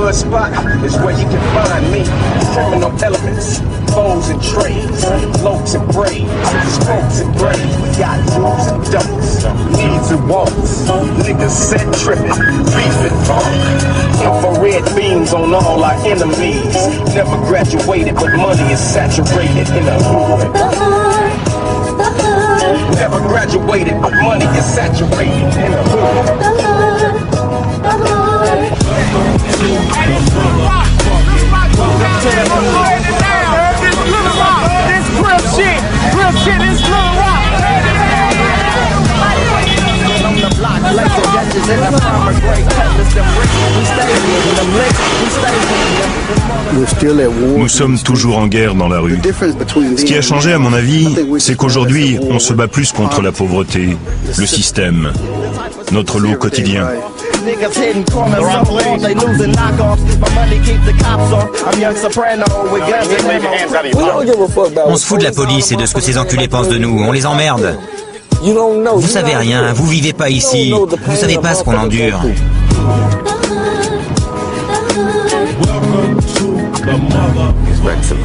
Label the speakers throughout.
Speaker 1: good spot is where you can find me. Criminal elements, foes and trades, floats and braids, strokes and braids. We got do's and don'ts, needs and wants. Niggas set tripping, beef and talk. Infrared beams on all our enemies. Never graduated, but money is saturated in the hood. Never graduated, but money is saturated in the hood.
Speaker 2: Nous sommes toujours en guerre dans la rue. Ce qui a changé, à mon avis, c'est qu'aujourd'hui, on se bat plus contre la pauvreté, le système, notre lot quotidien.
Speaker 3: On se fout de la police et de ce que ces enculés pensent de nous, on les emmerde. Vous savez rien, vous vivez pas ici, vous savez pas ce qu'on endure.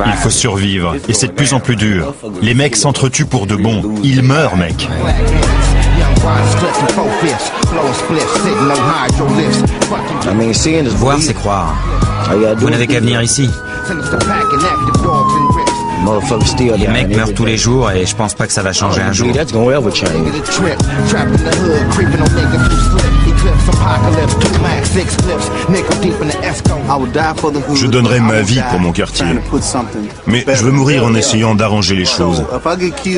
Speaker 2: Il faut survivre, et c'est de plus en plus dur. Les mecs s'entretuent pour de bon. Ils meurent, mec.
Speaker 3: Voir, c'est croire. Vous n'avez qu'à venir ici. Les mecs meurent tous les jours et je pense pas que ça va changer un jour.
Speaker 2: Je donnerai ma vie pour mon quartier. Mais je veux mourir en essayant d'arranger les choses.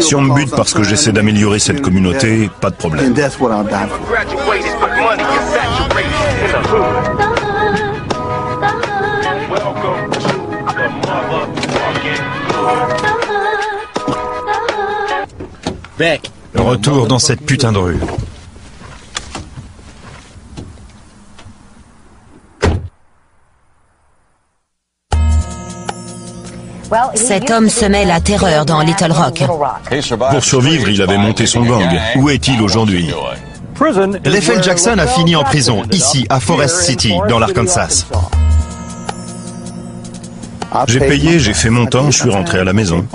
Speaker 2: Si on me bute parce que j'essaie d'améliorer cette communauté, pas de problème. Retour dans cette putain de rue.
Speaker 4: Cet homme semait la terreur dans Little Rock.
Speaker 2: Pour survivre, il avait monté son gang. Où est-il aujourd'hui?
Speaker 5: Leffel Jackson a fini en prison, ici, à Forest City, dans l'Arkansas.
Speaker 2: J'ai payé, j'ai fait mon temps, je suis rentré à la maison.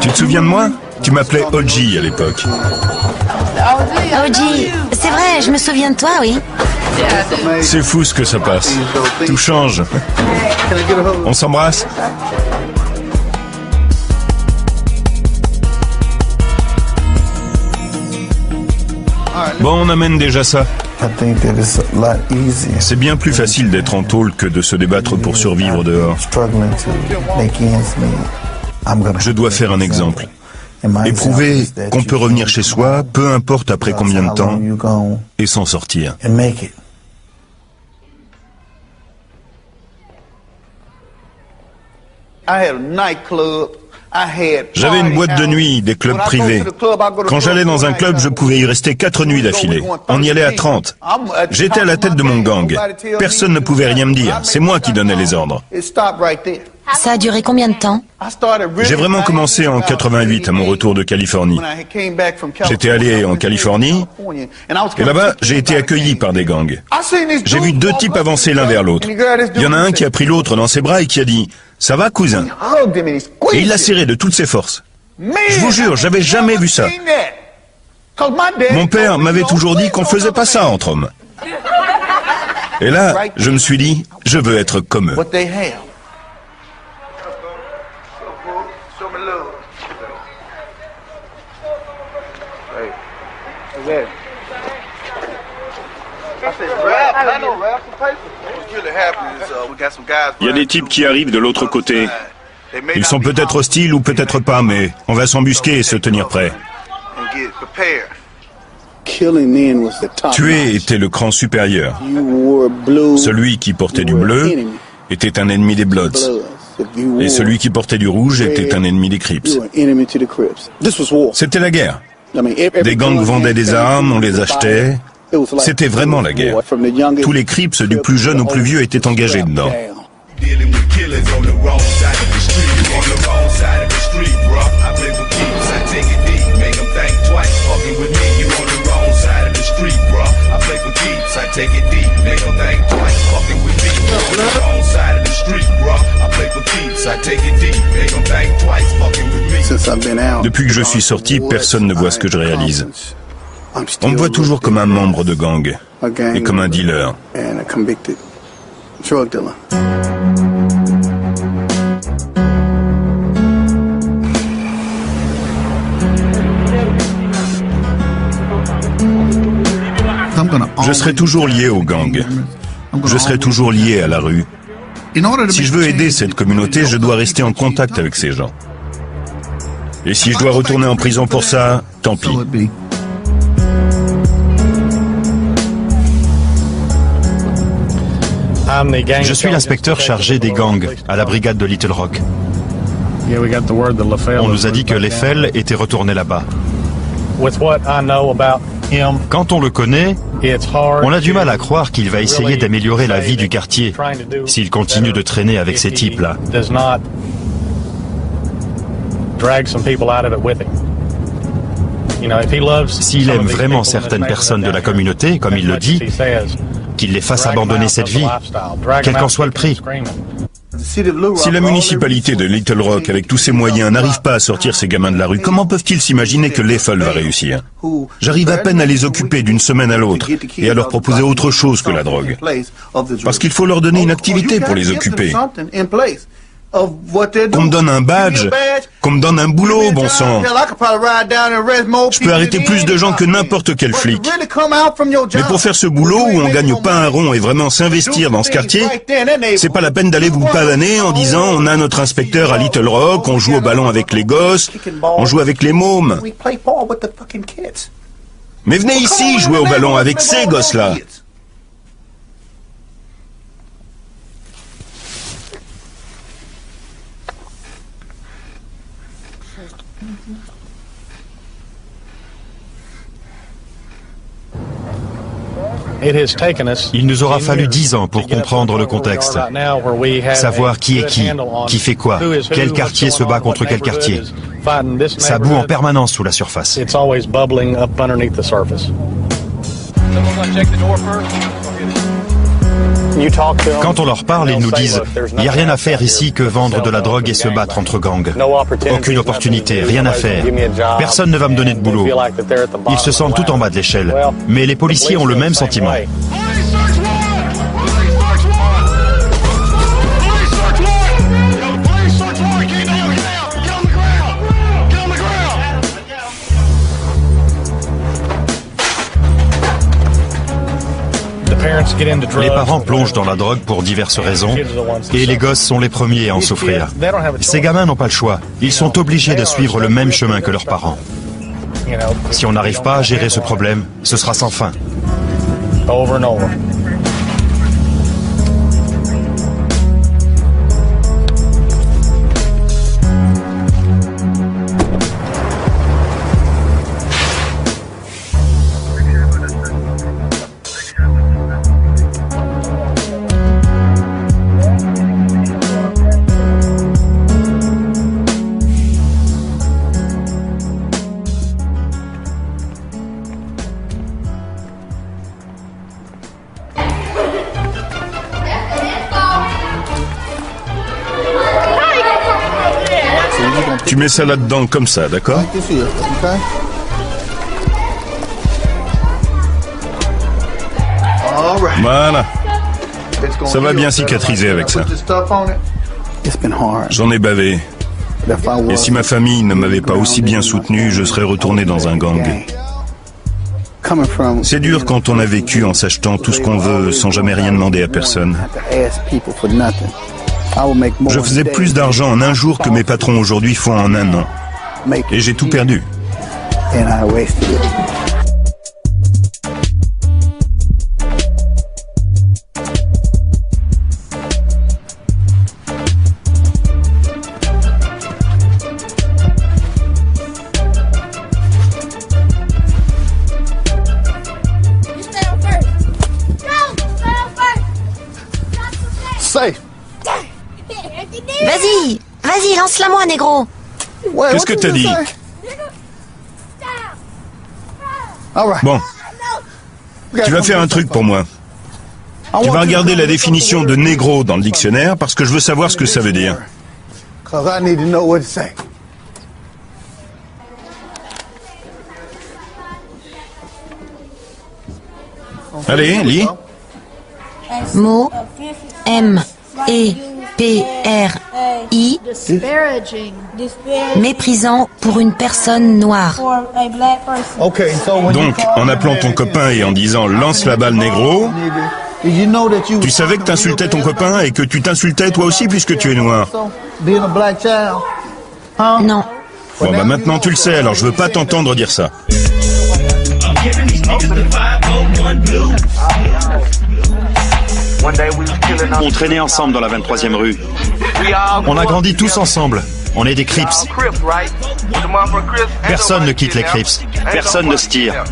Speaker 2: Tu te souviens de moi? Tu m'appelais OG à l'époque.
Speaker 4: OG, c'est vrai, je me souviens de toi, oui.
Speaker 2: C'est fou ce que ça passe. Tout change. On s'embrasse? Bon, on amène déjà ça. C'est bien plus facile d'être en tôle que de se débattre pour survivre dehors. Je dois faire un exemple. Et prouver qu'on peut revenir chez soi, peu importe après combien de temps, et s'en sortir. J'avais une boîte de nuit, des clubs privés. Quand j'allais dans un club, je pouvais y rester 4 nuits d'affilée. On y allait à 30. J'étais à la tête de mon gang. Personne ne pouvait rien me dire. C'est moi qui donnais les ordres.
Speaker 4: Ça a duré combien de temps?
Speaker 2: J'ai vraiment commencé en 88 à mon retour de Californie. J'étais allé en Californie et là-bas, j'ai été accueilli par des gangs. J'ai vu 2 types avancer l'un vers l'autre. Il y en a un qui a pris l'autre dans ses bras et qui a dit « Ça va, cousin ?» Et il l'a serré de toutes ses forces. Je vous jure, j'avais jamais vu ça. Mon père m'avait toujours dit qu'on faisait pas ça entre hommes. Et là, je me suis dit, je veux être comme eux. Il y a des types qui arrivent de l'autre côté. Ils sont peut-être hostiles ou peut-être pas, mais on va s'embusquer et se tenir prêt. Tuer était le cran supérieur. Celui qui portait du bleu était un ennemi des Bloods. Et celui qui portait du rouge était un ennemi des Crips. C'était la guerre. Des gangs vendaient des armes, on les achetait. C'était vraiment la guerre. Tous les Crips, du plus jeune au plus vieux, étaient engagés dedans. Depuis que je suis sorti, personne ne voit ce que je réalise. On me voit toujours comme un membre de gang et comme un dealer. Je serai toujours lié au gang. Je serai toujours lié à la rue. Si je veux aider cette communauté, je dois rester en contact avec ces gens. Et si je dois retourner en prison pour ça, tant pis.
Speaker 5: Je suis l'inspecteur chargé des gangs à la brigade de Little Rock. On nous a dit que Leffel était retourné là-bas. Quand on le connaît, on a du mal à croire qu'il va essayer d'améliorer la vie du quartier s'il continue de traîner avec ces types-là. S'il aime vraiment certaines personnes de la communauté, comme il le dit, qu'il les fasse abandonner cette vie, quel qu'en soit le prix.
Speaker 2: Si la municipalité de Little Rock, avec tous ses moyens, n'arrive pas à sortir ces gamins de la rue, comment peuvent-ils s'imaginer que Leffel va réussir? J'arrive à peine à les occuper d'une semaine à l'autre et à leur proposer autre chose que la drogue. Parce qu'il faut leur donner une activité pour les occuper. Qu'on me donne un badge, qu'on me donne un boulot, bon sang. Je peux arrêter plus de gens que n'importe quel flic. Mais pour faire ce boulot où on gagne pas un rond et vraiment s'investir dans ce quartier, c'est pas la peine d'aller vous pavaner en disant on a notre inspecteur à Little Rock, on joue au ballon avec les gosses, on joue avec les mômes. Mais venez ici jouer au ballon avec ces gosses-là.
Speaker 5: Il nous aura fallu 10 ans pour comprendre le contexte, savoir qui est qui fait quoi, quel quartier se bat contre quel quartier. Ça bout en permanence sous la surface. Quand on leur parle, ils nous disent « Il n'y a rien à faire ici que vendre de la drogue et se battre entre gangs. Aucune opportunité, rien à faire. Personne ne va me donner de boulot. » Ils se sentent tout en bas de l'échelle. Mais les policiers ont le même sentiment. Les parents plongent dans la drogue pour diverses raisons et les gosses sont les premiers à en souffrir. Ces gamins n'ont pas le choix. Ils sont obligés de suivre le même chemin que leurs parents. Si on n'arrive pas à gérer ce problème, ce sera sans fin.
Speaker 2: Tu mets ça là-dedans comme ça, d'accord? Voilà. Ça va bien cicatriser avec ça. J'en ai bavé. Et si ma famille ne m'avait pas aussi bien soutenu, je serais retourné dans un gang. C'est dur quand on a vécu en s'achetant tout ce qu'on veut sans jamais rien demander à personne. Je faisais plus d'argent en un jour que mes patrons aujourd'hui font en un an. Et j'ai tout perdu.
Speaker 4: Vas-y, lance-la moi, négro.
Speaker 2: Qu'est-ce que t'as dit? Bon. Tu vas faire un truc pour moi. Tu vas regarder la définition de négro dans le dictionnaire parce que je veux savoir ce que ça veut dire. Allez, lis.
Speaker 4: Mot M-E-P-R-I, méprisant pour une personne noire.
Speaker 2: Donc, en appelant ton copain et en disant « lance la balle négro », tu savais que t'insultais ton copain et que tu t'insultais toi aussi puisque tu es noir.
Speaker 4: Non.
Speaker 2: Bon bah maintenant tu le sais, alors je veux pas t'entendre dire ça.
Speaker 5: On traînait ensemble dans la 23e rue. On a grandi tous ensemble. On est des Crips. Personne ne quitte les Crips. Personne ne se tire.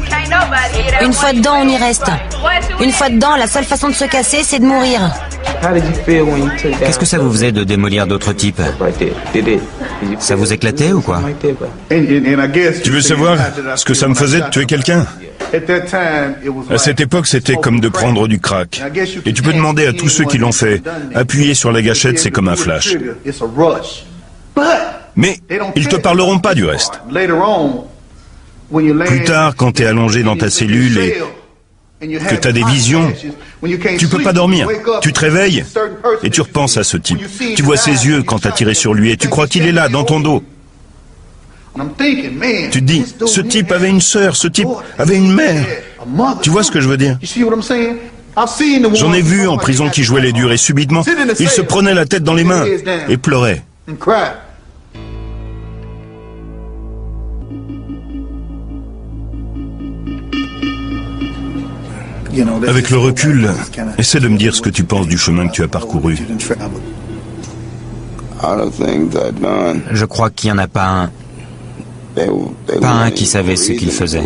Speaker 4: Une fois dedans, on y reste. Une fois dedans, la seule façon de se casser, c'est de mourir.
Speaker 3: Qu'est-ce que ça vous faisait de démolir d'autres types? Ça vous éclatait ou quoi?
Speaker 2: Tu veux savoir ce que ça me faisait de tuer quelqu'un? À cette époque, c'était comme de prendre du crack. Et tu peux demander à tous ceux qui l'ont fait. Appuyer sur la gâchette, c'est comme un flash. Mais ils te parleront pas du reste. Plus tard, quand t'es allongé dans ta cellule et que t'as des visions, tu peux pas dormir. Tu te réveilles et tu repenses à ce type. Tu vois ses yeux quand t'as tiré sur lui et tu crois qu'il est là, dans ton dos. Tu te dis, ce type avait une sœur, ce type avait une mère. Tu vois ce que je veux dire? J'en ai vu en prison qui jouaient les durs et subitement, il se prenait la tête dans les mains et pleurait. Avec le recul, essaie de me dire ce que tu penses du chemin que tu as parcouru.
Speaker 3: Je crois qu'il n'y en a pas un qui savait ce qu'il faisait.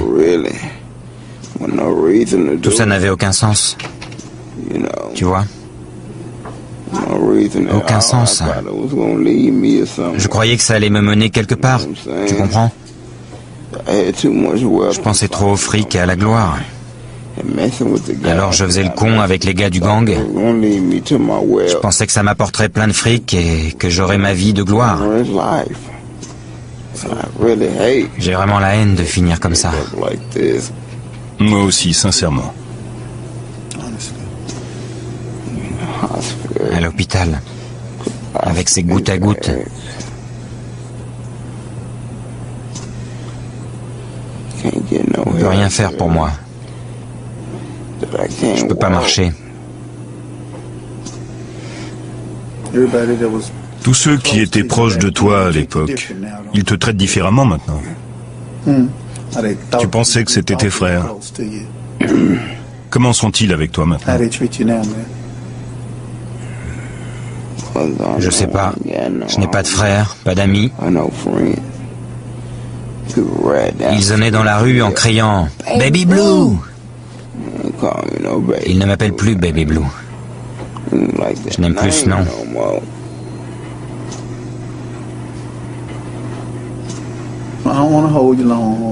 Speaker 3: Tout ça n'avait aucun sens. Tu vois? Aucun sens. Je croyais que ça allait me mener quelque part. Tu comprends? Je pensais trop au fric et à la gloire. Et alors je faisais le con avec les gars du gang. Je pensais que ça m'apporterait plein de fric et que j'aurais ma vie de gloire. J'ai vraiment la haine de finir comme ça.
Speaker 2: Moi aussi, sincèrement.
Speaker 3: À l'hôpital, avec ses gouttes à gouttes. On ne peut rien faire pour moi. Je peux pas marcher.
Speaker 2: Tous ceux qui étaient proches de toi à l'époque, ils te traitent différemment maintenant. Tu pensais que c'était tes frères. Comment sont-ils avec toi maintenant?
Speaker 3: Je sais pas. Je n'ai pas de frères, pas d'amis. Ils venaient dans la rue en criant « Baby Blue !» Ils ne m'appellent plus Baby Blue. Je n'aime plus ce nom.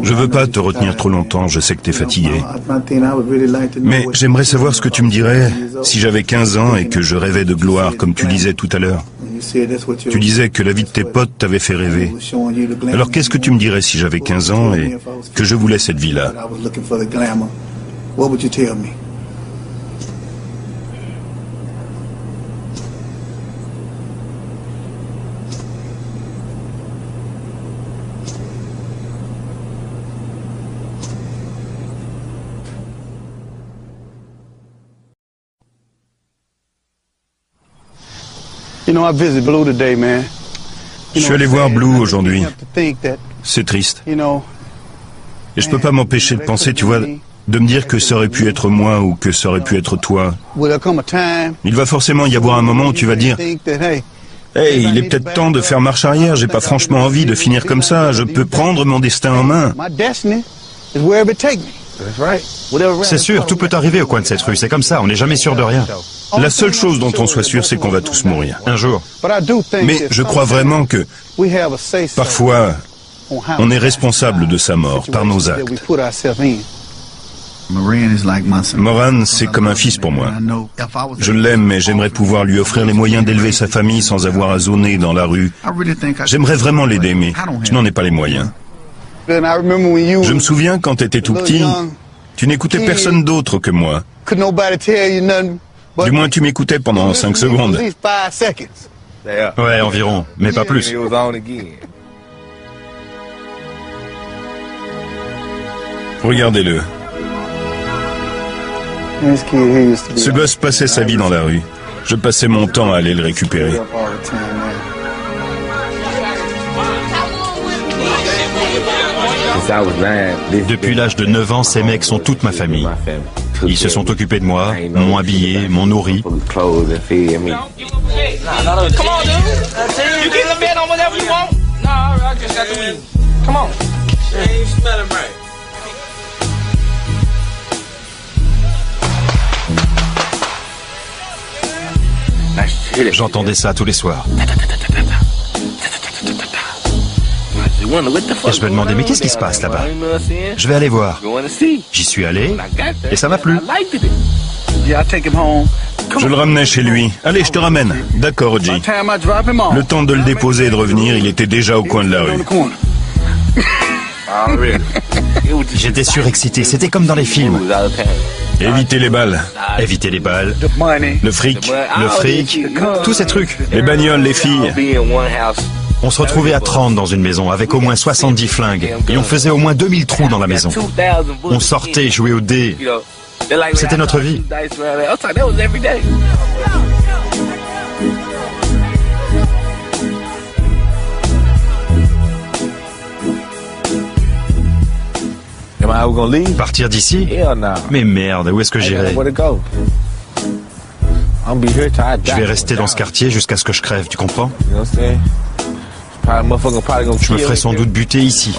Speaker 2: Je veux pas te retenir trop longtemps, je sais que t'es fatigué. Mais j'aimerais savoir ce que tu me dirais si j'avais 15 ans et que je rêvais de gloire, comme tu disais tout à l'heure. Tu disais que la vie de tes potes t'avait fait rêver. Alors qu'est-ce que tu me dirais si j'avais 15 ans et que je voulais cette vie-là? Je suis allé voir Blue aujourd'hui. C'est triste. Et je peux pas m'empêcher de penser, tu vois, de me dire que ça aurait pu être moi ou que ça aurait pu être toi. Il va forcément y avoir un moment où tu vas dire « Hey, il est peut-être temps de faire marche arrière, j'ai pas franchement envie de finir comme ça, je peux prendre mon destin en main. »
Speaker 5: C'est sûr, tout peut arriver au coin de cette rue, c'est comme ça, on n'est jamais sûr de rien.
Speaker 2: La seule chose dont on soit sûr, c'est qu'on va tous mourir.
Speaker 5: Un jour.
Speaker 2: Mais je crois vraiment que, parfois, on est responsable de sa mort par nos actes. Moran, c'est comme un fils pour moi. Je l'aime, mais j'aimerais pouvoir lui offrir les moyens d'élever sa famille sans avoir à zoner dans la rue. J'aimerais vraiment l'aider, mais je n'en ai pas les moyens. Je me souviens, quand tu étais tout petit, tu n'écoutais personne d'autre que moi. Du moins, tu m'écoutais pendant 5 secondes.
Speaker 5: Ouais, environ, mais pas plus.
Speaker 2: Regardez-le. Ce gosse passait sa vie dans la rue. Je passais mon temps à aller le récupérer.
Speaker 5: Depuis l'âge de 9 ans, ces mecs sont toute ma famille. Ils se sont occupés de moi, m'ont habillé, m'ont nourri. J'entendais ça tous les soirs. Et je me demandais, mais qu'est-ce qui se passe là-bas? Je vais aller voir. J'y suis allé, et ça m'a plu.
Speaker 2: Je le ramenais chez lui. Allez, je te ramène. D'accord, Oji. Le temps de le déposer et de revenir, il était déjà au coin de la rue.
Speaker 5: J'étais surexcité, c'était comme dans les films.
Speaker 2: Éviter les balles.
Speaker 5: Éviter les balles,
Speaker 2: Le fric.
Speaker 5: tous ces trucs.
Speaker 2: Les bagnoles, les filles.
Speaker 5: On se retrouvait à 30 dans une maison avec au moins 70 flingues et on faisait au moins 2000 trous dans la maison. On sortait jouer aux dés. C'était notre vie. Partir d'ici? Mais merde, où est-ce que j'irai? Je vais rester dans ce quartier jusqu'à ce que je crève, tu comprends? Je me ferai sans doute buter ici.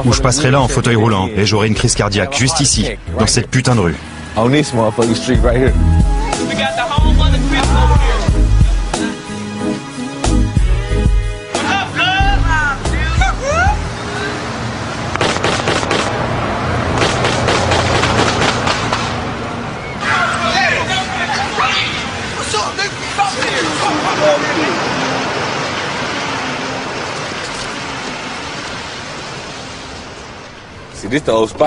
Speaker 5: Ou je passerai là en fauteuil roulant et j'aurai une crise cardiaque juste ici, dans cette putain de rue.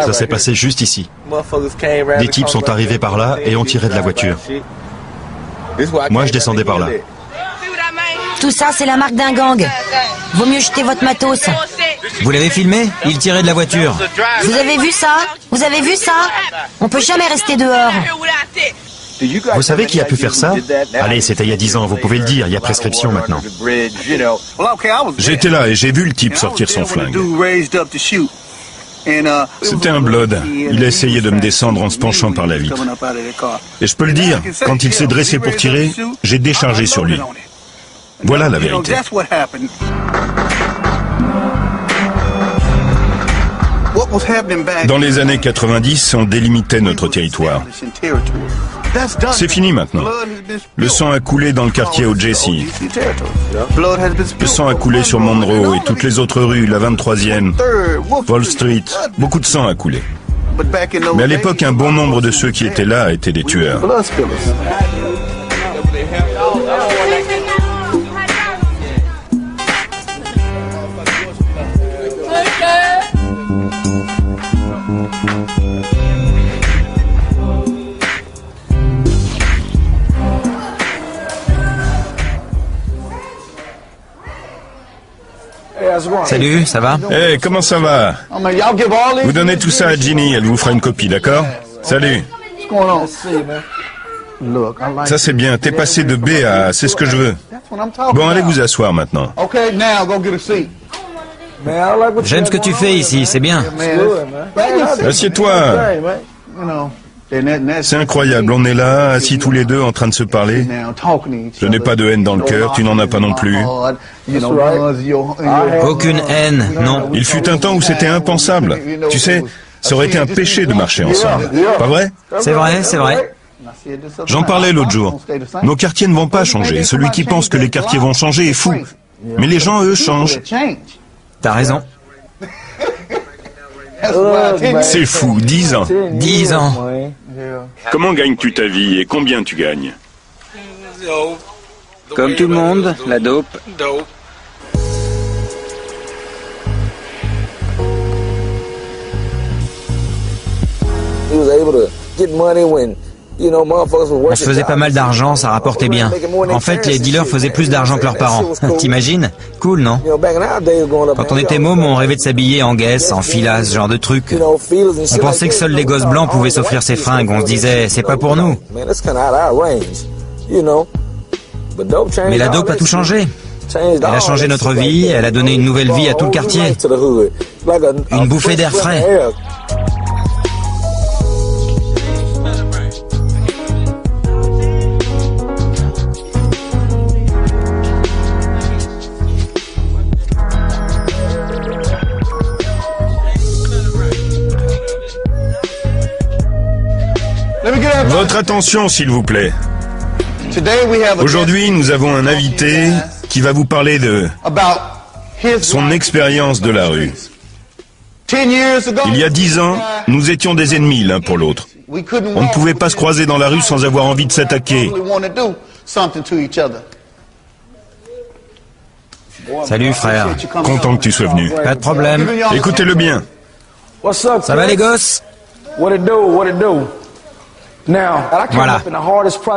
Speaker 5: Ça s'est passé juste ici. Des types sont arrivés par là et ont tiré de la voiture. Moi, je descendais par là.
Speaker 4: Tout ça, c'est la marque d'un gang. Vaut mieux jeter votre matos.
Speaker 3: Vous l'avez filmé? Il tirait de la voiture.
Speaker 4: Vous avez vu ça? Vous avez vu ça? On peut jamais rester dehors.
Speaker 5: Vous savez qui a pu faire ça? Allez, c'était il y a 10 ans, vous pouvez le dire, il y a prescription maintenant.
Speaker 2: J'étais là et j'ai vu le type sortir son flingue. C'était un blood. Il a essayé de me descendre en se penchant par la vitre. Et je peux le dire, quand il s'est dressé pour tirer, j'ai déchargé sur lui. Voilà la vérité. Dans les années 90, on délimitait notre territoire. C'est fini maintenant. Le sang a coulé dans le quartier O.J.C. Le sang a coulé sur Monroe et toutes les autres rues, la 23e, Wall Street. Beaucoup de sang a coulé. Mais à l'époque, un bon nombre de ceux qui étaient là étaient des tueurs.
Speaker 3: Salut, ça va?
Speaker 2: Hey, comment ça va? Vous donnez tout ça à Ginny, elle vous fera une copie, d'accord? Salut. Ça c'est bien, t'es passé de B à A, c'est ce que je veux. Bon, allez vous asseoir maintenant.
Speaker 3: J'aime ce que tu fais ici, c'est bien.
Speaker 2: Assieds-toi. C'est incroyable, on est là, assis tous les deux en train de se parler. Je n'ai pas de haine dans le cœur, tu n'en as pas non plus.
Speaker 3: Aucune haine, non.
Speaker 2: Il fut un temps où c'était impensable. Tu sais, ça aurait été un péché de marcher ensemble. Pas vrai?
Speaker 3: C'est vrai, c'est vrai.
Speaker 2: J'en parlais l'autre jour. Nos quartiers ne vont pas changer. Celui qui pense que les quartiers vont changer est fou. Mais les gens, eux, changent.
Speaker 3: T'as raison.
Speaker 2: C'est fou, 10 ans.
Speaker 3: 10 ans.
Speaker 2: Comment gagnes-tu ta vie et combien tu gagnes?
Speaker 3: Comme tout le monde, la dope. On se faisait pas mal d'argent, ça rapportait bien. En fait, les dealers faisaient plus d'argent que leurs parents. T'imagines? Cool, non? Quand on était môme, on rêvait de s'habiller en Guess, en Fila, ce genre de truc. On pensait que seuls les gosses blancs pouvaient s'offrir ces fringues. On se disait, c'est pas pour nous. Mais la dope a tout changé. Elle a changé notre vie, elle a donné une nouvelle vie à tout le quartier. Une bouffée d'air frais.
Speaker 2: Votre attention, s'il vous plaît. Aujourd'hui, nous avons un invité qui va vous parler de son expérience de la rue. Il y a 10 ans, nous étions des ennemis l'un pour l'autre. On ne pouvait pas se croiser dans la rue sans avoir envie de s'attaquer.
Speaker 3: Salut frère.
Speaker 2: Content que tu sois venu.
Speaker 3: Pas de problème.
Speaker 2: Écoutez-le bien.
Speaker 3: Ça va les gosses? Voilà.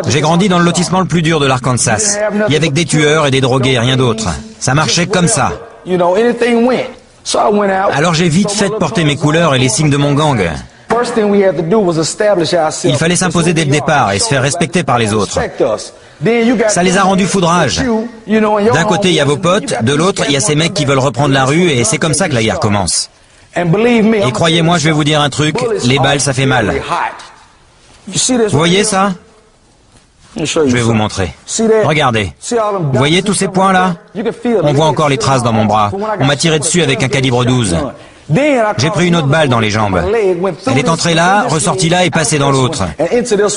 Speaker 3: J'ai grandi dans le lotissement le plus dur de l'Arkansas. Il y avait que des tueurs et des drogués, rien d'autre. Ça marchait comme ça. Alors j'ai vite fait de porter mes couleurs et les signes de mon gang. Il fallait s'imposer dès le départ et se faire respecter par les autres. Ça les a rendus foudrage. D'un côté, il y a vos potes, de l'autre, il y a ces mecs qui veulent reprendre la rue et c'est comme ça que la guerre commence. Et croyez-moi, je vais vous dire un truc, les balles, ça fait mal. Vous voyez ça? Je vais vous montrer. Regardez. Vous voyez tous ces points-là? On voit encore les traces dans mon bras. On m'a tiré dessus avec un calibre 12. J'ai pris une autre balle dans les jambes. Elle est entrée là, ressortie là et passée dans l'autre.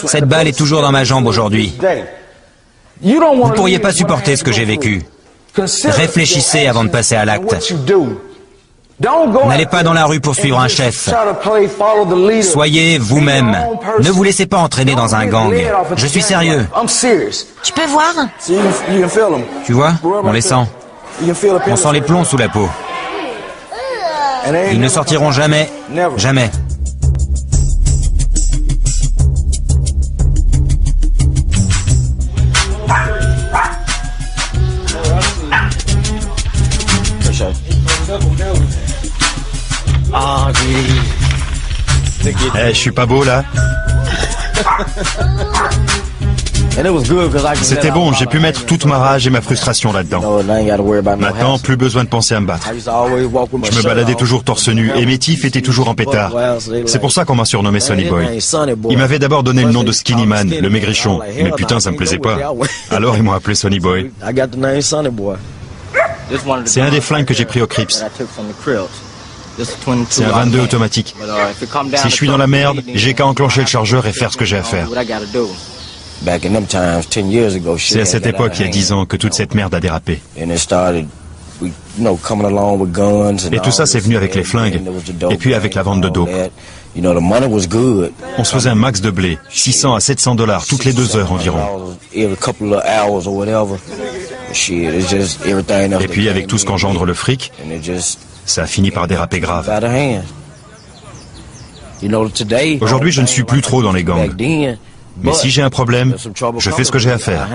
Speaker 3: Cette balle est toujours dans ma jambe aujourd'hui. Vous ne pourriez pas supporter ce que j'ai vécu. Réfléchissez avant de passer à l'acte. N'allez pas dans la rue pour suivre un chef. Soyez vous-même. Ne vous laissez pas entraîner dans un gang. Je suis sérieux.
Speaker 4: Tu peux voir?
Speaker 3: Tu vois? On les sent. On sent les plombs sous la peau. Ils ne sortiront jamais. Jamais.
Speaker 5: Je suis pas beau là. C'était bon, j'ai pu mettre toute ma rage et ma frustration là-dedans. Maintenant, plus besoin de penser à me battre. Je me baladais toujours torse nu et mes tifs étaient toujours en pétard. C'est pour ça qu'on m'a surnommé Sonny Boy. Ils m'avaient d'abord donné le nom de Skinny Man, le maigrichon. Mais putain, ça me plaisait pas. Alors ils m'ont appelé Sonny Boy. C'est un des flingues que j'ai pris au Crips. C'est un 22 automatique. Si je suis dans la merde, j'ai qu'à enclencher le chargeur et faire ce que j'ai à faire. C'est à cette époque, il y a 10 ans, que toute cette merde a dérapé. Et tout ça, c'est venu avec les flingues, et puis avec la vente de dope. On se faisait un max de blé, 600 à 700 $ toutes les 2 heures environ. Et puis avec tout ce qu'engendre le fric, ça a fini par déraper grave. Aujourd'hui, je ne suis plus trop dans les gangs. Mais si j'ai un problème, je fais ce que j'ai à faire.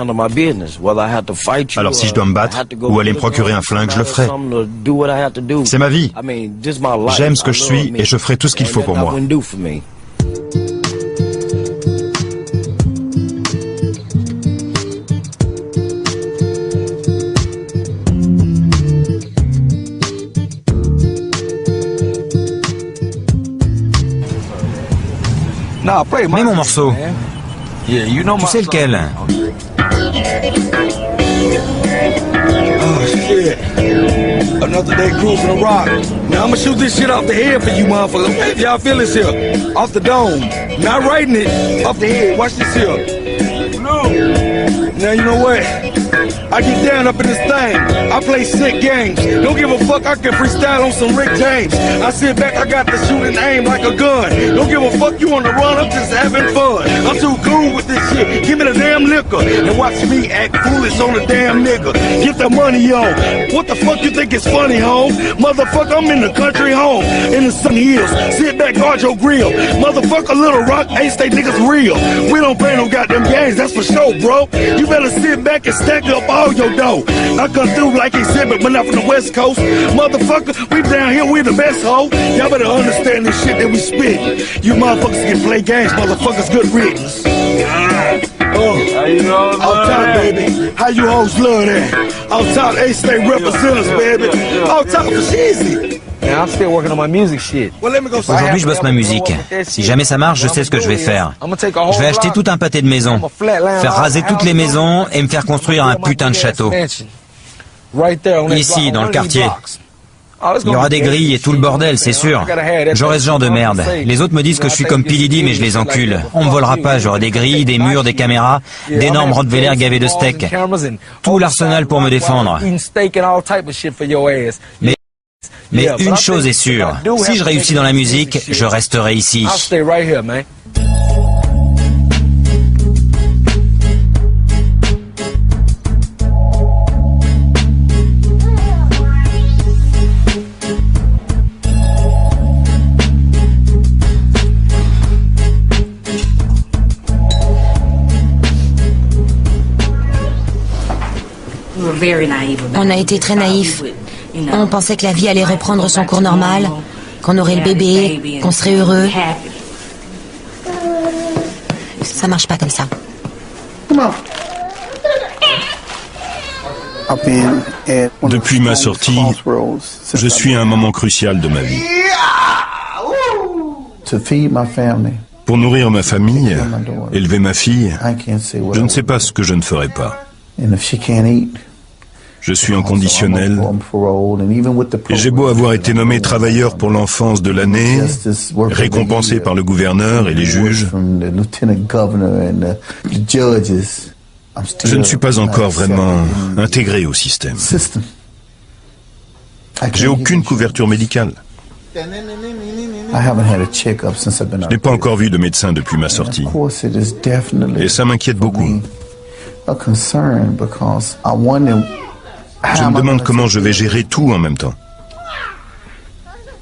Speaker 5: Alors si je dois me battre ou aller me procurer un flingue, je le ferai. C'est ma vie. J'aime ce que je suis et je ferai tout ce qu'il faut pour moi.
Speaker 3: Mets mon morceau. Tu sais lequel?
Speaker 6: Oh shit. Another day cruising the rock. Now I'ma shoot this shit off the head for you motherfuckers. If y'all feel this here. Off the dome. Not writing it. Off the head. Watch this here. Now you know what? I get down up in this thing. I play sick games. Don't give a fuck, I can freestyle on some Rick James. I sit back, I got to shoot and aim like a gun. Don't give a fuck, you on the run, I'm just having fun. I'm too cool with this shit. Give me the damn liquor and watch me act foolish on the damn nigga. Get the money on. What the fuck you think is funny, home? Motherfucker, I'm in the country home. In the sunny hills. Sit back, guard your grill. Motherfucker, Little Rock, ain't stay niggas real. We don't play no goddamn games, that's for sure, bro. You better sit back and stack up all your dough. I come through like exhibit, but not from the West Coast. Motherfucker, we down here, we the best hoe. Y'all better understand this shit that we spit. You motherfuckers can play games, motherfuckers, good riddance. On top, baby. How you hoes love that? On top, they stay representatives, baby. On top, it's easy.
Speaker 3: Aujourd'hui, je bosse ma musique. Si jamais ça marche, je sais ce que je vais faire. Je vais acheter tout un pâté de maisons, faire raser toutes les maisons et me faire construire un putain de château. Ici, dans le quartier. Il y aura des grilles et tout le bordel, c'est sûr. J'aurai ce genre de merde. Les autres me disent que je suis comme P. Diddy, mais je les encule. On me volera pas, j'aurai des grilles, des murs, des caméras, d'énormes Rottweiler gavés de steak. Tout l'arsenal pour me défendre. Mais une chose est sûre, si je réussis dans la musique, je resterai ici.
Speaker 4: On a été très naïfs. On pensait que la vie allait reprendre son cours normal, qu'on aurait le bébé, qu'on serait heureux. Ça marche pas comme ça.
Speaker 2: Depuis ma sortie, je suis à un moment crucial de ma vie. Pour nourrir ma famille, élever ma fille, je ne sais pas ce que je ne ferai pas. Je suis en conditionnel et j'ai beau avoir été nommé travailleur pour l'enfance de l'année, récompensé par le gouverneur et les juges, je ne suis pas encore vraiment intégré au système. J'ai aucune couverture médicale. Je n'ai pas encore vu de médecin depuis ma sortie. Et ça m'inquiète beaucoup. Je me demande comment je vais gérer tout en même temps.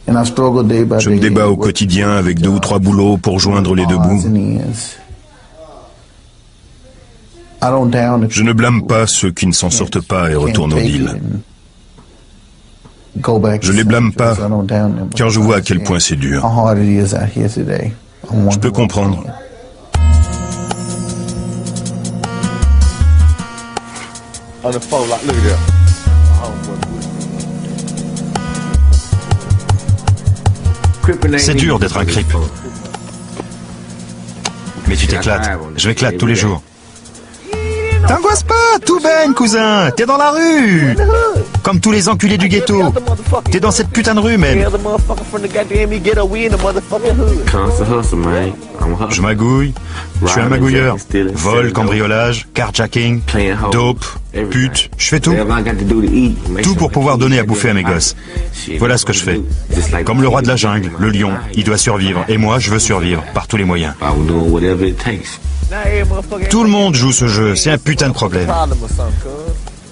Speaker 2: Je me débat au quotidien avec 2 ou 3 boulots pour joindre les 2 bouts. Je ne blâme pas ceux qui ne s'en sortent pas et retournent au deal. Je ne les blâme pas, car je vois à quel point c'est dur. Je peux comprendre.
Speaker 5: C'est dur d'être un creep. Mais tu t'éclates. Je m'éclate tous les jours. T'angoisses pas, tout baigne, cousin. T'es dans la rue. Comme tous les enculés du ghetto. T'es dans cette putain de rue, même. Je magouille. Je suis un magouilleur. Vol, cambriolage, carjacking, dope, pute. Je fais tout. Tout pour pouvoir donner à bouffer à mes gosses. Voilà ce que je fais. Comme le roi de la jungle, le lion. Il doit survivre. Et moi, je veux survivre. Par tous les moyens. Tout le monde joue ce jeu, c'est un putain de problème.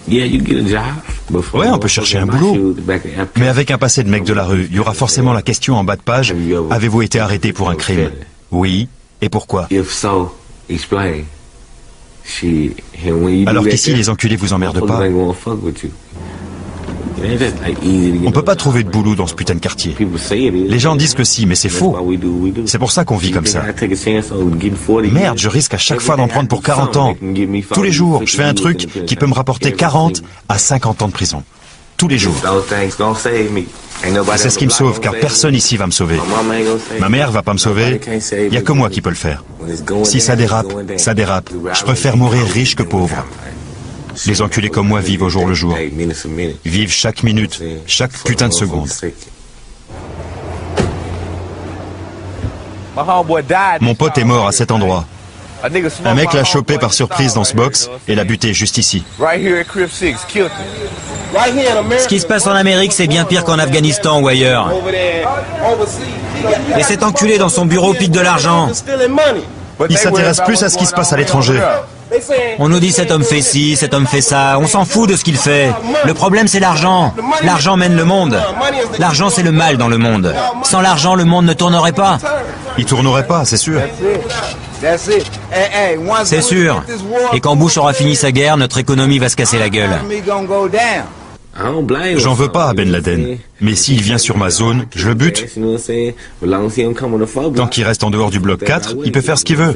Speaker 5: Ouais, on peut chercher un boulot. Mais avec un passé de mec de la rue, il y aura forcément la question en bas de page, avez-vous été arrêté pour un crime? Oui, et pourquoi? Alors qu'ici, les enculés vous emmerdent pas. On peut pas trouver de boulot dans ce putain de quartier. Les gens disent que si, mais c'est faux. C'est pour ça qu'on vit comme ça. Merde, je risque à chaque fois d'en prendre pour 40 ans. Tous les jours, je fais un truc qui peut me rapporter 40 à 50 ans de prison. Tous les jours. C'est ce qui me sauve, car personne ici va me sauver. Ma mère va pas me sauver, il n'y a que moi qui peux le faire. Si ça dérape, ça dérape. Je préfère mourir riche que pauvre. Les enculés comme moi vivent au jour le jour. Vivent chaque minute, chaque putain de seconde. Mon pote est mort à cet endroit. Un mec l'a chopé par surprise dans ce box et l'a buté juste ici.
Speaker 3: Ce qui se passe en Amérique, c'est bien pire qu'en Afghanistan ou ailleurs. Et cet enculé dans son bureau pique de l'argent.
Speaker 5: Il s'intéresse plus à ce qui se passe à l'étranger.
Speaker 3: On nous dit cet homme fait ci, cet homme fait ça. On s'en fout de ce qu'il fait. Le problème, c'est l'argent. L'argent mène le monde. L'argent, c'est le mal dans le monde. Sans l'argent, le monde ne tournerait pas.
Speaker 5: Il tournerait pas, c'est sûr.
Speaker 3: C'est sûr. Et quand Bush aura fini sa guerre, notre économie va se casser la gueule.
Speaker 5: J'en veux pas à Ben Laden. Mais s'il vient sur ma zone, je le bute. Tant qu'il reste en dehors du bloc 4, il peut faire ce qu'il veut.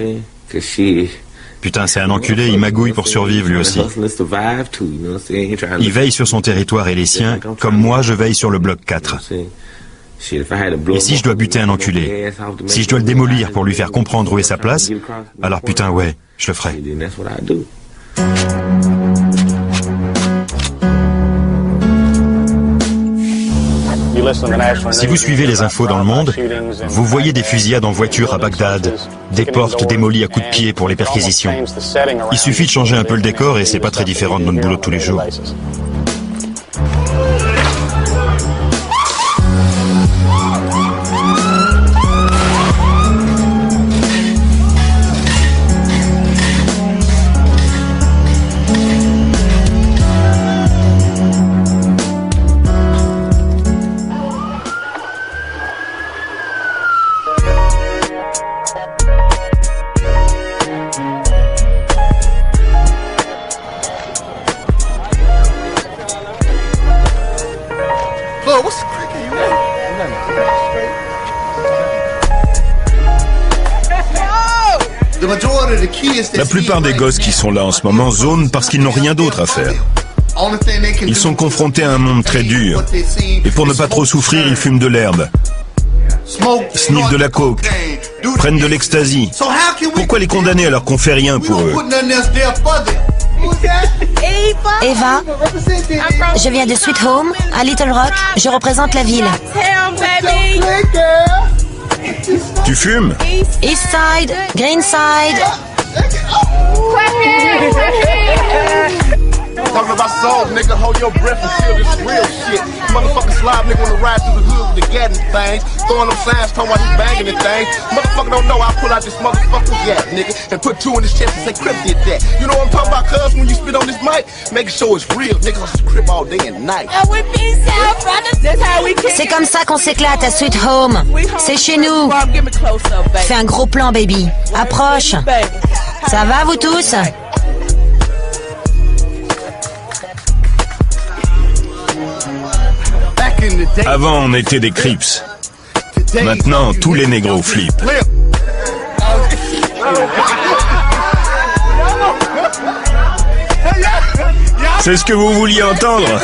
Speaker 5: Putain, c'est un enculé, il magouille pour survivre lui aussi. Il veille sur son territoire et les siens, comme moi je veille sur le bloc 4. Et si je dois buter un enculé, si je dois le démolir pour lui faire comprendre où est sa place, alors putain ouais, je le ferai. Si vous suivez les infos dans le monde, vous voyez des fusillades en voiture à Bagdad, des portes démolies à coups de pied pour les perquisitions. Il suffit de changer un peu le décor et c'est pas très différent de notre boulot de tous les jours.
Speaker 2: La plupart des gosses qui sont là en ce moment zonent parce qu'ils n'ont rien d'autre à faire. Ils sont confrontés à un monde très dur. Et pour ne pas trop souffrir, ils fument de l'herbe, sniffent de la coke, prennent de l'ecstasy. Pourquoi les condamner alors qu'on fait rien pour eux?
Speaker 4: Eva, je viens de Sweet Home, à Little Rock. Je représente la ville.
Speaker 2: Tu fumes?
Speaker 4: East Side, Green Side.
Speaker 6: Talking about soul, nigga, hold your breath and feel this real shit. Motherfucker slide nigga wanna ride through the hood with the Gatton things. Throwing them signs, talking about he banging the thing. Motherfucker don't know I pull out this motherfucker's gat, nigga, and put two in his chest and say Crip did that. You know what I'm talking about, cuz, when you spit on this mic? Making sure it's real, nigga, I'm Crip all day and night.
Speaker 4: C'est comme ça qu'on s'éclate à Sweet Home. C'est chez nous. Fais un gros plan, baby. Approche. Ça va, vous tous?
Speaker 2: Avant, on était des Crips. Maintenant, tous les négros flippent. C'est ce que vous vouliez entendre?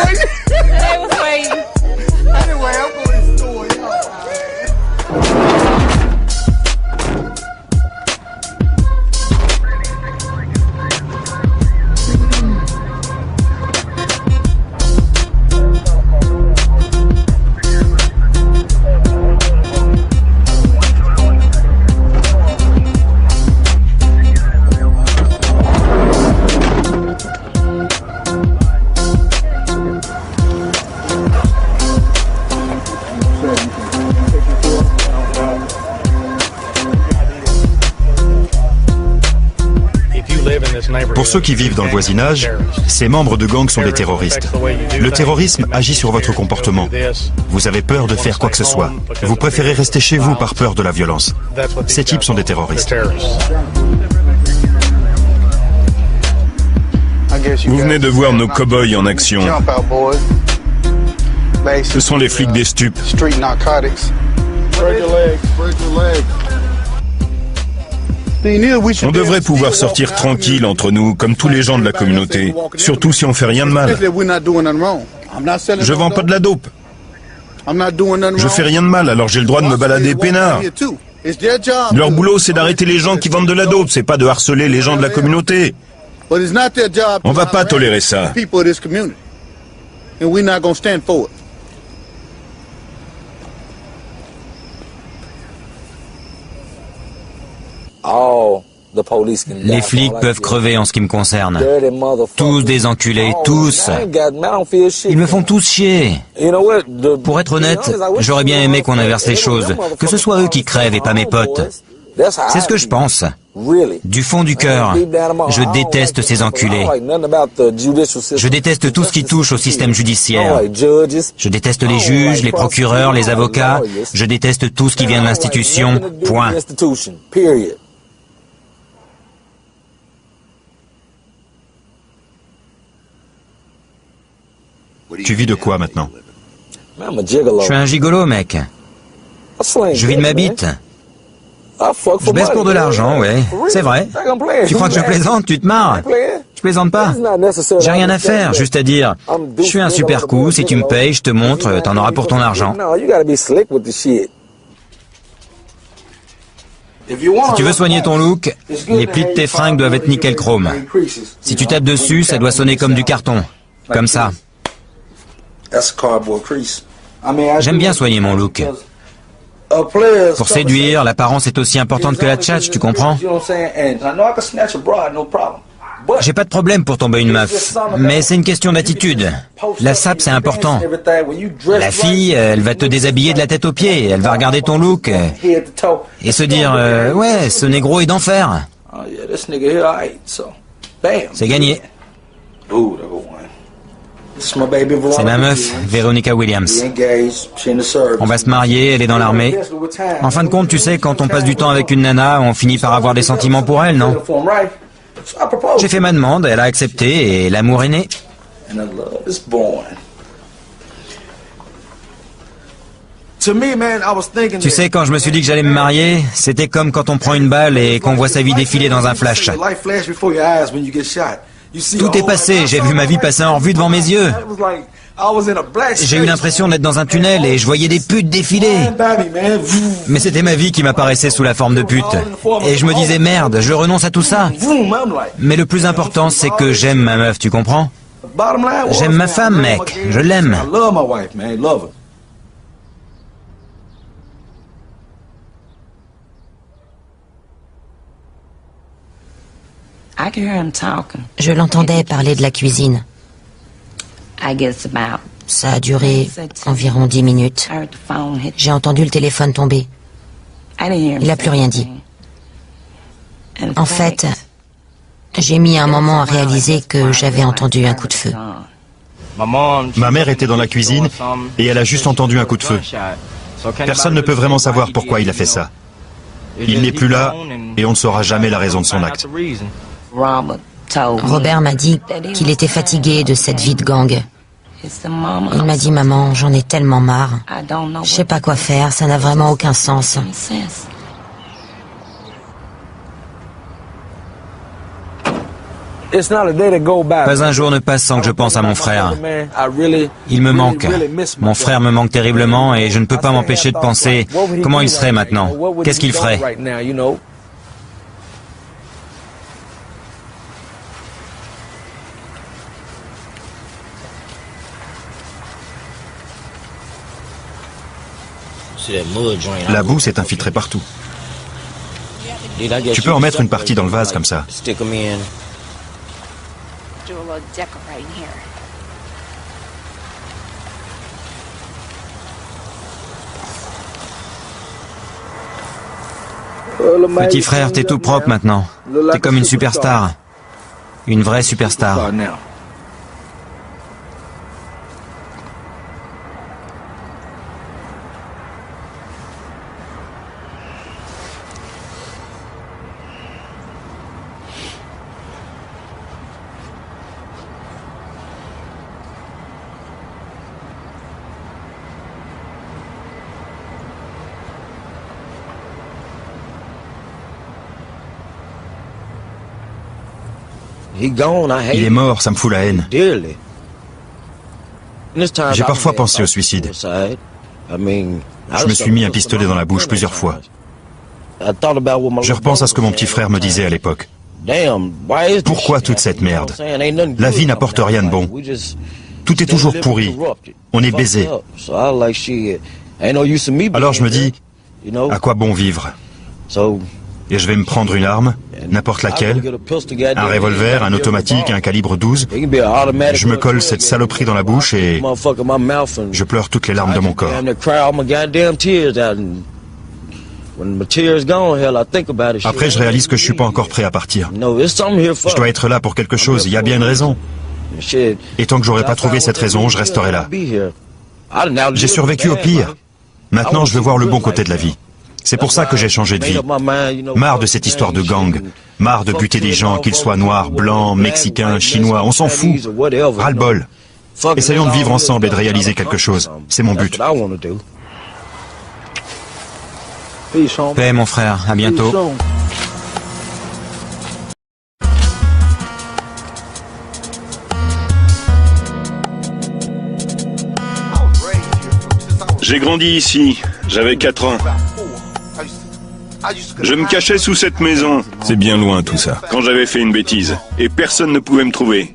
Speaker 5: Pour ceux qui vivent dans le voisinage, ces membres de gangs sont des terroristes. Le terrorisme agit sur votre comportement. Vous avez peur de faire quoi que ce soit. Vous préférez rester chez vous par peur de la violence. Ces types sont des terroristes.
Speaker 2: Vous venez de voir nos cow-boys en action. Ce sont les flics des stupes. On devrait pouvoir sortir tranquille entre nous, comme tous les gens de la communauté, surtout si on fait rien de mal. Je vends pas de la dope. Je fais rien de mal, alors j'ai le droit de me balader peinard. Leur boulot, c'est d'arrêter les gens qui vendent de la dope, c'est pas de harceler les gens de la communauté. On va pas tolérer ça.
Speaker 3: Les flics peuvent crever en ce qui me concerne. Tous des enculés, tous. Ils me font tous chier. Pour être honnête, j'aurais bien aimé qu'on inverse les choses. Que ce soit eux qui crèvent et pas mes potes. C'est ce que je pense. Du fond du cœur, je déteste ces enculés. Je déteste tout ce qui touche au système judiciaire. Je déteste les juges, les procureurs, les avocats. Je déteste tout ce qui vient de l'institution. Point.
Speaker 5: Tu vis de quoi maintenant?
Speaker 3: Je suis un gigolo, mec. Je vis de ma bite. Je baisse pour de l'argent, ouais. C'est vrai. Tu crois que je plaisante? Tu te marres? Je plaisante pas. J'ai rien à faire, juste à dire, je suis un super coup, si tu me payes, je te montre, t'en auras pour ton argent. Si tu veux soigner ton look, les plis de tes fringues doivent être nickel chrome. Si tu tapes dessus, ça doit sonner comme du carton. Comme ça. J'aime bien soigner mon look. Pour séduire, l'apparence est aussi importante que la tchatche, tu comprends? J'ai pas de problème pour tomber une meuf, mais c'est une question d'attitude. La sape, c'est important. La fille, elle va te déshabiller de la tête aux pieds, elle va regarder ton look et se dire « Ouais, ce négro est d'enfer ». C'est gagné. C'est ma meuf, Veronica Williams. On va se marier, elle est dans l'armée. En fin de compte, tu sais, quand on passe du temps avec une nana, on finit par avoir des sentiments pour elle, non? J'ai fait ma demande, elle a accepté et l'amour est né. Tu sais, quand je me suis dit que j'allais me marier, c'était comme quand on prend une balle et qu'on voit sa vie défiler dans un flash. Tout est passé, j'ai vu ma vie passer en revue devant mes yeux. J'ai eu l'impression d'être dans un tunnel et je voyais des putes défiler. Mais c'était ma vie qui m'apparaissait sous la forme de pute. Et je me disais merde, je renonce à tout ça. Mais le plus important, c'est que j'aime ma meuf, tu comprends? J'aime ma femme, mec, je l'aime.
Speaker 4: Je l'entendais parler de la cuisine. Ça a duré environ 10 minutes. J'ai entendu le téléphone tomber. Il n'a plus rien dit. En fait, j'ai mis un moment à réaliser que j'avais entendu un coup de feu.
Speaker 5: Ma mère était dans la cuisine et elle a juste entendu un coup de feu. Personne ne peut vraiment savoir pourquoi il a fait ça. Il n'est plus là et on ne saura jamais la raison de son acte.
Speaker 4: Robert m'a dit qu'il était fatigué de cette vie de gang. Il m'a dit, maman, j'en ai tellement marre. Je sais pas quoi faire, ça n'a vraiment aucun sens.
Speaker 3: Pas un jour ne passe sans que je pense à mon frère. Il me manque. Mon frère me manque terriblement et je ne peux pas m'empêcher de penser comment il serait maintenant. Qu'est-ce qu'il ferait?
Speaker 5: La boue s'est infiltrée partout. Tu peux en mettre une partie dans le vase comme ça.
Speaker 3: Petit frère, t'es tout propre maintenant. T'es comme une superstar. Une vraie superstar.
Speaker 5: Il est mort, ça me fout la haine. J'ai parfois pensé au suicide. Je me suis mis un pistolet dans la bouche plusieurs fois. Je repense à ce que mon petit frère me disait à l'époque. Pourquoi toute cette merde? La vie n'apporte rien de bon. Tout est toujours pourri. On est baisé. Alors je me dis, à quoi bon vivre? Et je vais me prendre une arme n'importe laquelle, un revolver, un automatique, un calibre 12. Je me colle cette saloperie dans la bouche et je pleure toutes les larmes de mon corps. Après, je réalise que je suis pas encore prêt à partir. Je dois être là pour quelque chose, il y a bien une raison. Et tant que j'aurai pas trouvé cette raison, je resterai là. J'ai survécu au pire. Maintenant, je veux voir le bon côté de la vie. C'est pour ça que j'ai changé de vie. Marre de cette histoire de gang. Marre de buter des gens, qu'ils soient noirs, blancs, mexicains, chinois, on s'en fout. Ras-le-bol. Essayons de vivre ensemble et de réaliser quelque chose. C'est mon but.
Speaker 3: Paix, mon frère. À bientôt.
Speaker 2: J'ai grandi ici. J'avais 4 ans. Je me cachais sous cette maison. C'est bien loin tout ça. Quand j'avais fait une bêtise. Et personne ne pouvait me trouver.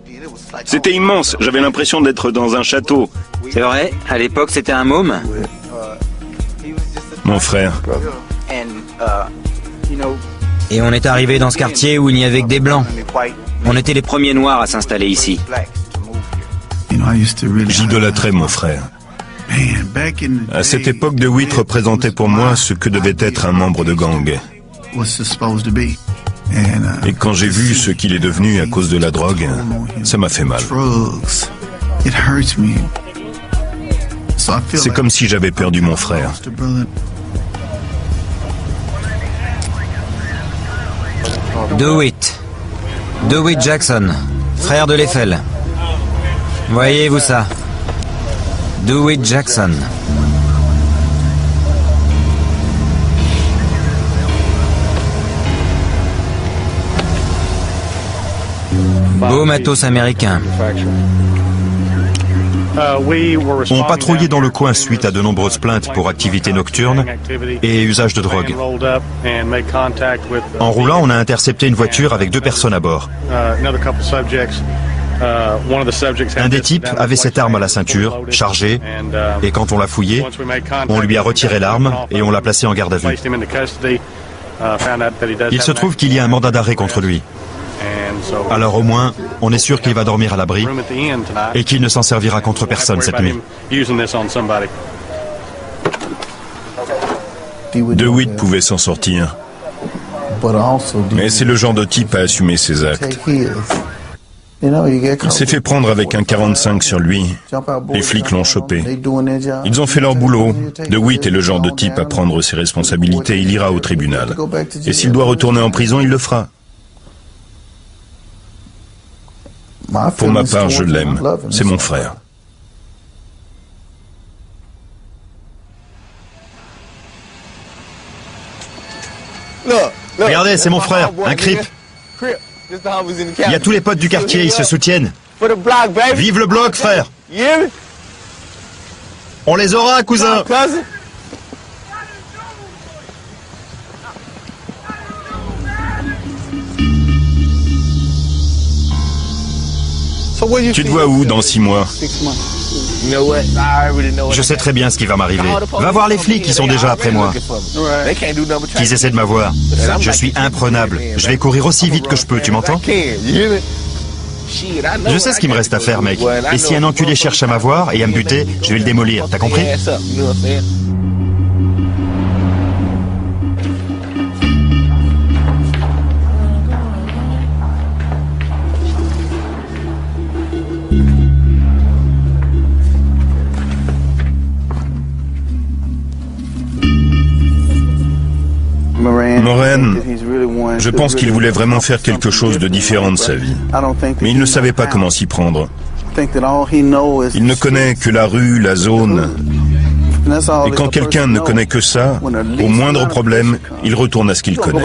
Speaker 2: C'était immense. J'avais l'impression d'être dans un château.
Speaker 3: C'est vrai, à l'époque c'était un môme.
Speaker 2: Mon frère.
Speaker 3: Et on est arrivé dans ce quartier où il n'y avait que des blancs. On était les premiers noirs à s'installer ici.
Speaker 2: J'idolâtrais mon frère. À cette époque, DeWitt représentait pour moi ce que devait être un membre de gang. Et quand j'ai vu ce qu'il est devenu à cause de la drogue, ça m'a fait mal. C'est comme si j'avais perdu mon frère.
Speaker 3: DeWitt. DeWitt Jackson, frère de l'Eiffel. Voyez-vous ça? DeWitt Jackson. Beau matos américain.
Speaker 5: On patrouillait dans le coin suite à de nombreuses plaintes pour activités nocturnes et usage de drogue. En roulant, on a intercepté une voiture avec 2 personnes à bord. Un des types avait cette arme à la ceinture, chargée, et quand on l'a fouillé, on lui a retiré l'arme et on l'a placé en garde à vue. Il se trouve qu'il y a un mandat d'arrêt contre lui. Alors au moins, on est sûr qu'il va dormir à l'abri et qu'il ne s'en servira contre personne cette nuit.
Speaker 2: DeWitt pouvait s'en sortir. Mais c'est le genre de type à assumer ses actes. Il s'est fait prendre avec un 45 sur lui. Les flics l'ont chopé. Ils ont fait leur boulot. DeWitt est le genre de type à prendre ses responsabilités. Il ira au tribunal. Et s'il doit retourner en prison, il le fera. Pour ma part, je l'aime. C'est mon frère.
Speaker 5: Regardez, c'est mon frère, un creep. Il y a tous les potes du quartier, ils se soutiennent. Vive le bloc, frère. On les aura, cousin.
Speaker 2: Tu te vois où dans 6 mois?
Speaker 5: Je sais très bien ce qui va m'arriver. Va voir les flics qui sont déjà après moi. Qu'ils essaient de m'avoir. Je suis imprenable. Je vais courir aussi vite que je peux, tu m'entends? Je sais ce qu'il me reste à faire, mec. Et si un enculé cherche à m'avoir et à me buter, je vais le démolir, t'as compris?
Speaker 2: Moran, je pense qu'il voulait vraiment faire quelque chose de différent de sa vie. Mais il ne savait pas comment s'y prendre. Il ne connaît que la rue, la zone. Et quand quelqu'un ne connaît que ça, au moindre problème, il retourne à ce qu'il connaît.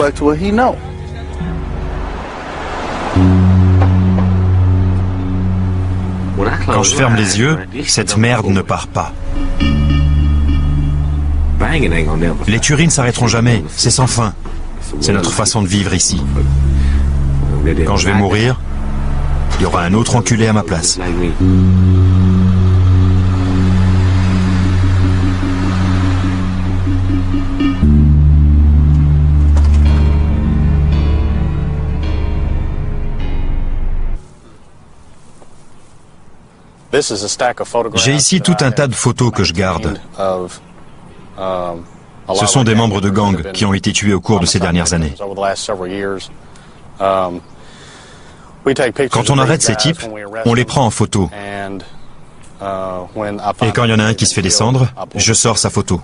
Speaker 5: Quand je ferme les yeux, cette merde ne part pas. Les tueries ne s'arrêteront jamais, c'est sans fin. C'est notre façon de vivre ici. Quand je vais mourir, il y aura un autre enculé à ma place. J'ai ici tout un tas de photos que je garde. Ce sont des membres de gangs qui ont été tués au cours de ces dernières années. Quand on arrête ces types, on les prend en photo. Et quand il y en a un qui se fait descendre, je sors sa photo.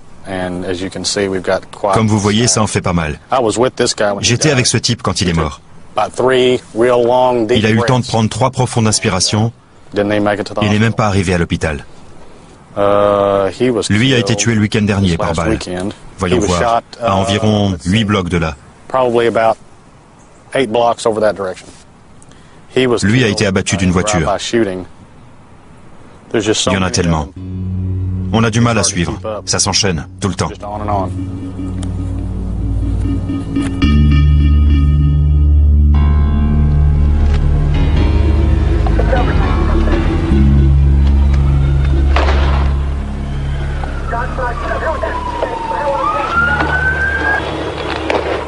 Speaker 5: Comme vous voyez, ça en fait pas mal. J'étais avec ce type quand il est mort. Il a eu le temps de prendre 3 profondes inspirations. Il n'est même pas arrivé à l'hôpital. Lui a été tué le week-end dernier par balle. Voyons voir, à environ 8 blocs de là. Lui a été abattu d'une voiture. Il y en a tellement. On a du mal à suivre. Ça s'enchaîne tout le temps.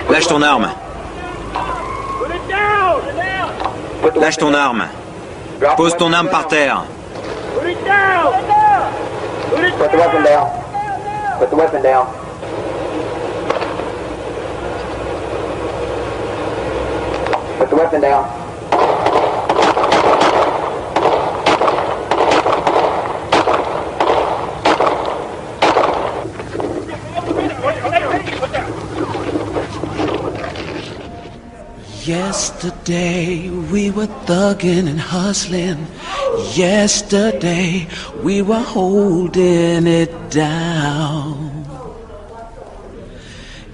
Speaker 3: Lâche ton arme. Lâche ton arme. Pose ton arme par terre.
Speaker 7: Put the weapon down. Put the weapon down. Put the weapon down.
Speaker 8: Yesterday we were thugging and hustling. Yesterday we were holding it down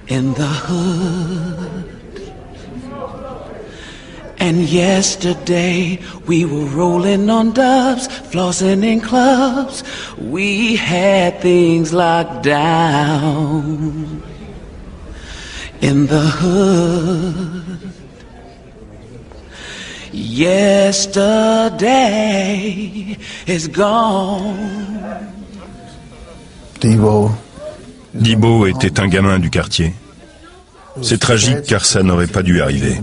Speaker 8: in the hood. And yesterday we were rolling on dubs, flossing in clubs. We had things locked down in the hood. Yesterday is gone.
Speaker 2: Debo était un gamin du quartier. C'est tragique car ça n'aurait pas dû arriver.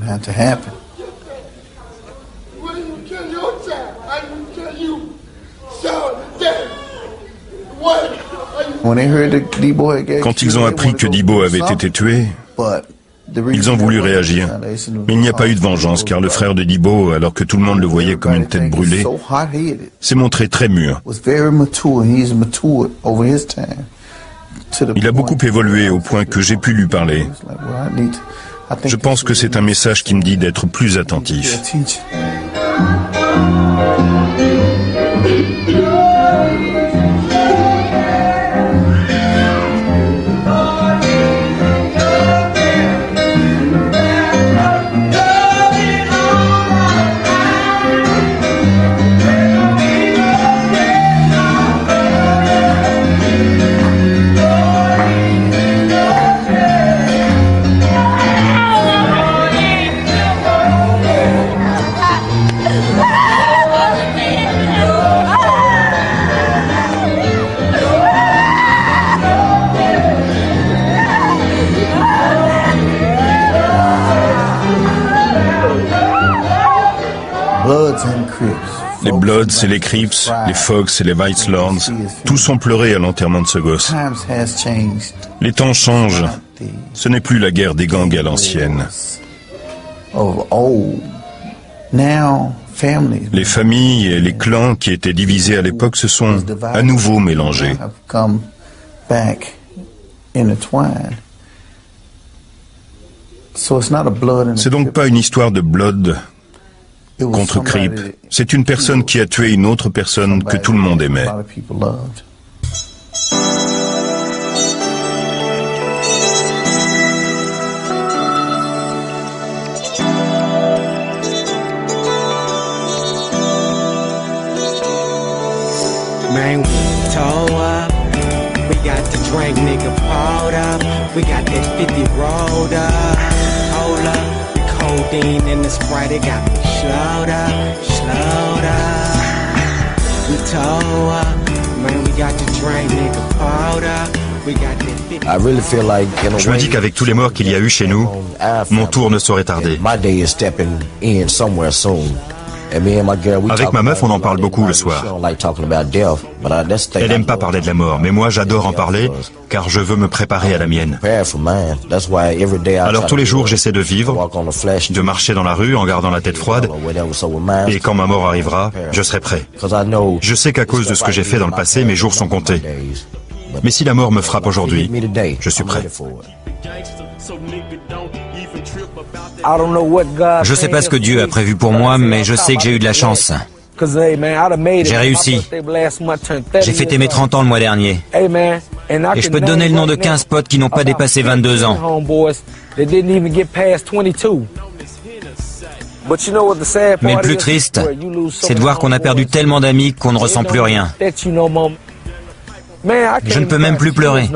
Speaker 2: Quand ils ont appris que Debo avait été tué, ils ont voulu réagir. Mais il n'y a pas eu de vengeance car le frère de Debo, alors que tout le monde le voyait comme une tête brûlée, s'est montré très mûr. Il a beaucoup évolué au point que j'ai pu lui parler. Je pense que c'est un message qui me dit d'être plus attentif. Les Bloods et les Crips, les Fox et les Vice Lords, tous ont pleuré à l'enterrement de ce gosse. Les temps changent. Ce n'est plus la guerre des gangs à l'ancienne. Les familles et les clans qui étaient divisés à l'époque se sont à nouveau mélangés. C'est donc pas une histoire de Blood contre Crip. C'est une personne qui a tué une autre personne que tout le monde aimait.
Speaker 8: Man, we toe up. We got the drink, nigga, poured up. We got that 50 rolled up. Hold up. Codeine in the Sprite, it got me slowed up. We toe up, man, we got the drink, nigga, poured up. We got that 50.
Speaker 5: Je me dis qu'avec tous les morts qu'il y a eu chez nous, mon tour ne saurait tarder. Avec ma meuf, on en parle beaucoup le soir. Elle aime pas parler de la mort, mais moi j'adore en parler, car je veux me préparer à la mienne. Alors tous les jours j'essaie de vivre, de marcher dans la rue en gardant la tête froide, et quand ma mort arrivera, je serai prêt. Je sais qu'à cause de ce que j'ai fait dans le passé, mes jours sont comptés. Mais si la mort me frappe aujourd'hui, je suis prêt.
Speaker 3: Je sais pas ce que Dieu a prévu pour moi, mais je sais que j'ai eu de la chance. J'ai réussi. J'ai fêté mes 30 ans le mois dernier. Et je peux te donner le nom de 15 potes qui n'ont pas dépassé 22 ans. Mais le plus triste, c'est de voir qu'on a perdu tellement d'amis qu'on ne ressent plus rien. Je ne peux même plus pleurer.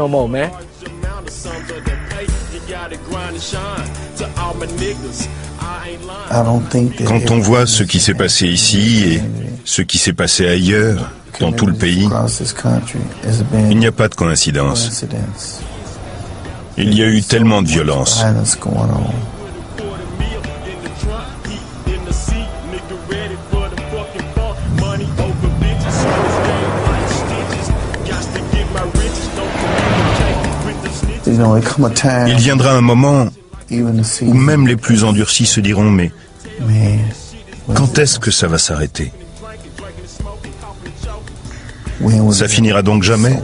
Speaker 2: Quand on voit ce qui s'est passé ici et ce qui s'est passé ailleurs, dans tout le pays, il n'y a pas de coïncidence. Il y a eu tellement de violence. Il viendra un moment où même les plus endurcis se diront, mais quand est-ce que ça va s'arrêter? Ça finira donc jamais?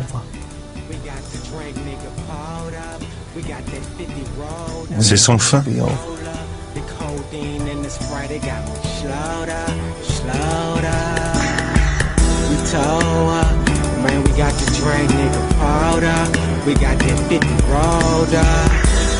Speaker 2: C'est sans fin.
Speaker 8: We got that 50 rolled up,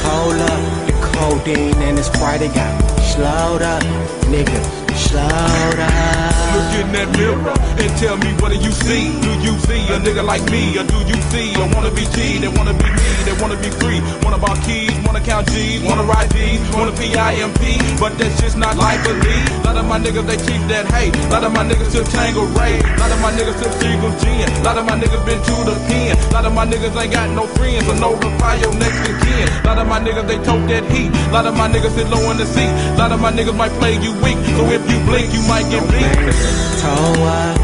Speaker 8: hold up, the codeine and the Sprite, they got me slowed up, nigga, slowed up. Look in that mirror and tell me what do you see? Do you see a nigga like me, or do you see a wanna be G, they wanna be me, they wanna be free, wanna buy keys, wanna count G's, wanna ride D's, wanna PIMP, but that's just not life for me. A lot of my niggas, they keep that hate, a lot of my niggas took Tango Ray, a lot of my niggas took Seagull Gin, a lot of my niggas been to the pen, a lot of my niggas ain't got no friends, so notify your next of kin. A lot of my niggas, they tote that heat, a lot of my niggas sit low in the seat, a lot of my niggas might play you weak, so if you blink, you might get beat. Toe up,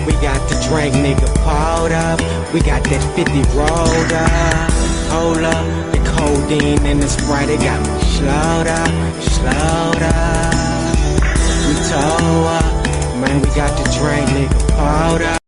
Speaker 8: we got the drink, nigga, poured up, we got that 50 rolled up, hold up, the codeine and the Sprite, they got me slowed up, slowed up. We toe up, man, we got the drink, nigga, poured up.